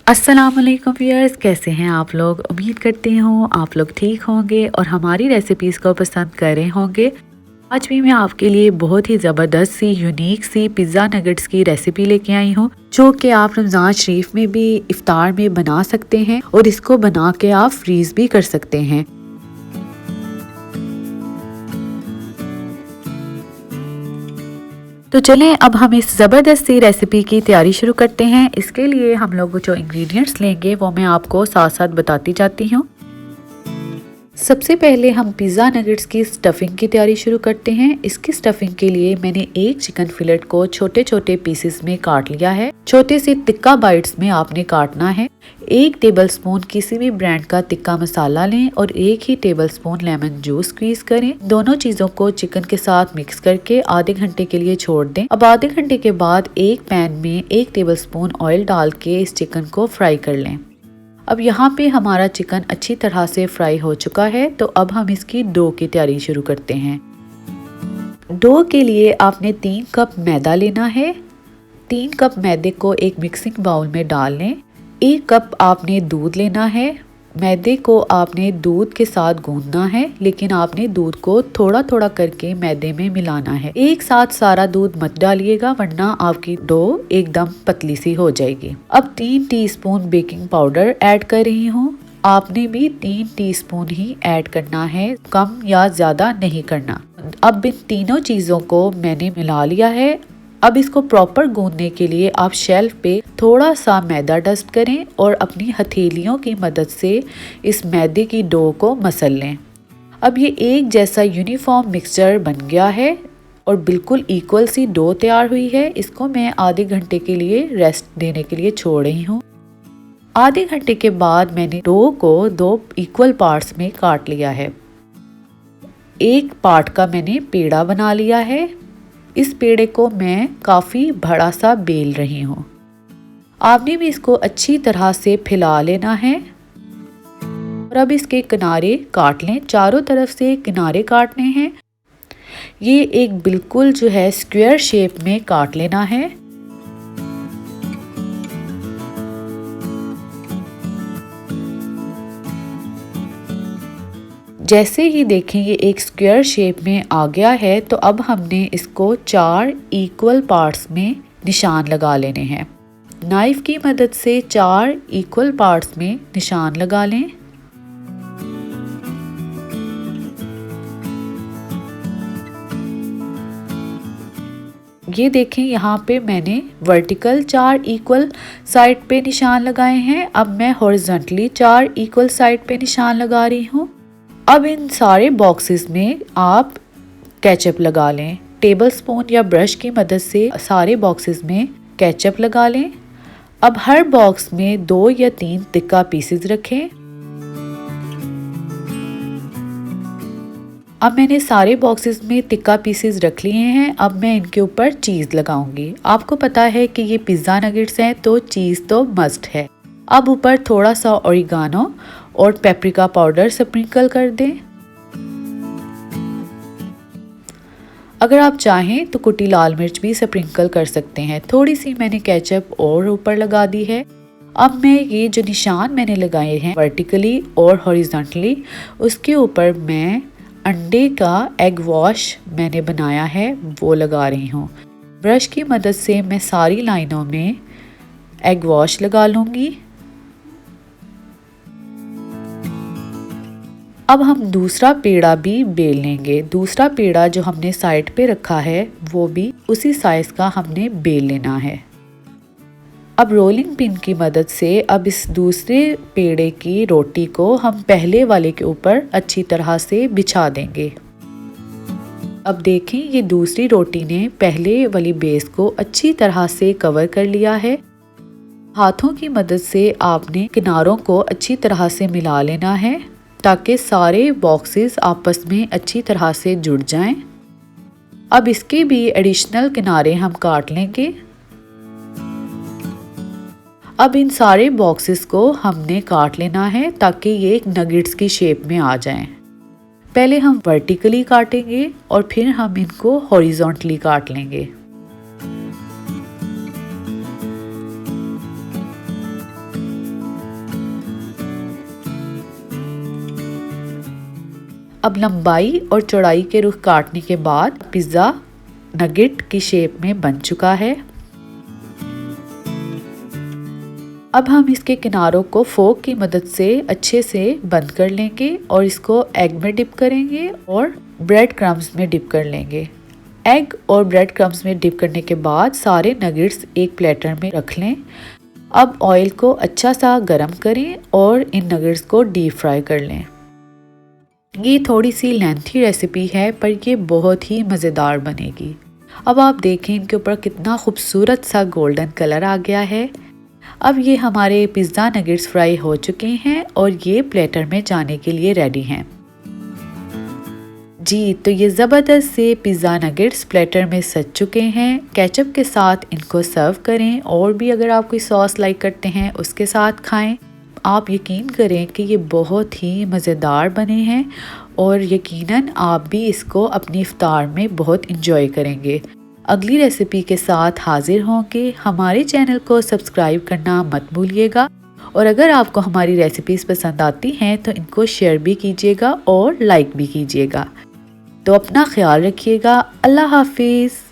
अस्सलाम वालेकुम व्यूअर्स, कैसे हैं आप लोग। उम्मीद करती हूँ आप लोग ठीक होंगे और हमारी रेसिपीज़ को पसंद कर रहे होंगे। आज भी मैं आपके लिए बहुत ही ज़बरदस्त सी यूनिक सी पिज़्ज़ा नगेट्स की रेसिपी लेके आई हूँ, जो कि आप रमज़ान शरीफ में भी इफ्तार में बना सकते हैं और इसको बना के आप फ्रीज़ भी कर सकते हैं। तो चलें अब हम इस ज़बरदस्त सी रेसिपी की तैयारी शुरू करते हैं। इसके लिए हम लोग जो इंग्रेडिएंट्स लेंगे वो मैं आपको साथ साथ बताती जाती हूँ। सबसे पहले हम पिज़्ज़ा नगेट्स की स्टफिंग की तैयारी शुरू करते हैं। इसकी स्टफिंग के लिए मैंने एक चिकन फिलेट को छोटे छोटे पीसेस में काट लिया है। छोटे से तिक्का बाइट्स में आपने काटना है। 1 टेबलस्पून किसी भी ब्रांड का तिक्का मसाला लें और 1 ही टेबलस्पून लेमन जूस स्क्वीज करें। दोनों चीजों को चिकन के साथ मिक्स करके आधे घंटे के लिए छोड़ दें। अब आधे घंटे के बाद एक पैन में 1 टेबलस्पून ऑयल डाल के इस चिकन को फ्राई कर लें। अब यहाँ पे हमारा चिकन अच्छी तरह से फ्राई हो चुका है, तो अब हम इसकी डो की तैयारी शुरू करते हैं। डो के लिए आपने 3 कप मैदा लेना है। 3 कप मैदे को एक मिक्सिंग बाउल में डाल लें। 1 कप आपने दूध लेना है। मैदे को आपने दूध के साथ गूंदना है, लेकिन आपने दूध को थोड़ा थोड़ा करके मैदे में मिलाना है। एक साथ सारा दूध मत डालिएगा, वरना आपकी डो एकदम पतली सी हो जाएगी। अब 3 टीस्पून बेकिंग पाउडर ऐड कर रही हूँ। आपने भी 3 टीस्पून ही ऐड करना है, कम या ज्यादा नहीं करना। अब इन तीनों चीजों को मैंने मिला लिया है। अब इसको प्रॉपर गूंदने के लिए आप शेल्फ पे थोड़ा सा मैदा डस्ट करें और अपनी हथेलियों की मदद से इस मैदे की डो को मसल लें। अब ये एक जैसा यूनिफॉर्म मिक्सचर बन गया है और बिल्कुल इक्वल सी डो तैयार हुई है। इसको मैं आधे घंटे के लिए रेस्ट देने के लिए छोड़ रही हूँ। आधे घंटे के बाद मैंने डो को 2 इक्वल पार्ट्स में काट लिया है। एक पार्ट का मैंने पेड़ा बना लिया है। इस पेड़े को मैं काफ़ी बड़ा सा बेल रही हूँ। आपने भी इसको अच्छी तरह से फैला लेना है और अब इसके किनारे काट लें। चारों तरफ से किनारे काटने हैं। ये एक बिल्कुल जो है स्क्वायर शेप में काट लेना है। जैसे ही देखें ये एक स्क्वायर शेप में आ गया है, तो अब हमने इसको 4 इक्वल पार्ट्स में निशान लगा लेने हैं। नाइफ की मदद से 4 इक्वल पार्ट्स में निशान लगा लें। ये देखें यहाँ पे मैंने वर्टिकल 4 इक्वल साइड पे निशान लगाए हैं। अब मैं हॉरिजॉन्टली 4 इक्वल साइड पे निशान लगा रही हूँ। अब इन सारे बॉक्सेस में आप केचप लगा लें। टेबल स्पून या ब्रश की मदद से सारे बॉक्सेस में केचप लगा लें। अब हर बॉक्स में 2 या 3 तिक्का पीसेस रखें। अब मैंने सारे बॉक्सेस में तिक्का पीसेस रख लिए हैं। अब मैं इनके ऊपर चीज़ लगाऊंगी। आपको पता है कि ये पिज़्ज़ा नगेट्स हैं, तो चीज़ तो मस्ट है। अब ऊपर थोड़ा सा ओरिगानो और पेपरिका पाउडर स्प्रिंकल कर दें। अगर आप चाहें तो कुटी लाल मिर्च भी स्प्रिंकल कर सकते हैं। थोड़ी सी मैंने केचप और ऊपर लगा दी है। अब मैं ये जो निशान मैंने लगाए हैं वर्टिकली और हॉरिजॉन्टली, उसके ऊपर मैं अंडे का एग वॉश मैंने बनाया है वो लगा रही हूँ। ब्रश की मदद से मैं सारी लाइनों में एग वॉश लगा लूँगी। अब हम दूसरा पेड़ा भी बेल लेंगे। दूसरा पेड़ा जो हमने साइड पे रखा है वो भी उसी साइज का हमने बेल लेना है। अब रोलिंग पिन की मदद से अब इस दूसरे पेड़े की रोटी को हम पहले वाले के ऊपर अच्छी तरह से बिछा देंगे। अब देखें ये दूसरी रोटी ने पहले वाली बेस को अच्छी तरह से कवर कर लिया है। हाथों की मदद से आपने किनारों को अच्छी तरह से मिला लेना है, ताकि सारे बॉक्सेस आपस में अच्छी तरह से जुड़ जाएं। अब इसके भी एडिशनल किनारे हम काट लेंगे। अब इन सारे बॉक्सेस को हमने काट लेना है ताकि ये एक नगेट्स की शेप में आ जाएं। पहले हम वर्टिकली काटेंगे और फिर हम इनको हॉरिजॉन्टली काट लेंगे। अब लंबाई और चौड़ाई के रुख काटने के बाद पिज़्ज़ा नगेट की शेप में बन चुका है। अब हम इसके किनारों को फोक की मदद से अच्छे से बंद कर लेंगे और इसको एग में डिप करेंगे और ब्रेड क्रम्स में डिप कर लेंगे। एग और ब्रेड क्रम्स में डिप करने के बाद सारे नगेट्स एक प्लेटर में रख लें। अब ऑयल को अच्छा सा गरम करें और इन नगेट्स को डीप फ्राई कर लें। ये थोड़ी सी लेंथी रेसिपी है पर ये बहुत ही मज़ेदार बनेगी। अब आप देखें इनके ऊपर कितना खूबसूरत सा गोल्डन कलर आ गया है। अब ये हमारे पिज़्ज़ा नगेट्स फ्राई हो चुके हैं और ये प्लेटर में जाने के लिए रेडी हैं। जी तो ये ज़बरदस्त से पिज़्ज़ा नगेट्स प्लेटर में सज चुके हैं। केचप के साथ इनको सर्व करें और भी अगर आप कोई सॉस लाइक करते हैं उसके साथ खाएं। आप यकीन करें कि ये बहुत ही मज़ेदार बने हैं और यकीनन आप भी इसको अपनी इफ्तार में बहुत इंजॉय करेंगे। अगली रेसिपी के साथ हाजिर होंगे। हमारे चैनल को सब्सक्राइब करना मत भूलिएगा और अगर आपको हमारी रेसिपीज़ पसंद आती हैं तो इनको शेयर भी कीजिएगा और लाइक भी कीजिएगा। तो अपना ख्याल रखिएगा। अल्लाह हाफिज़।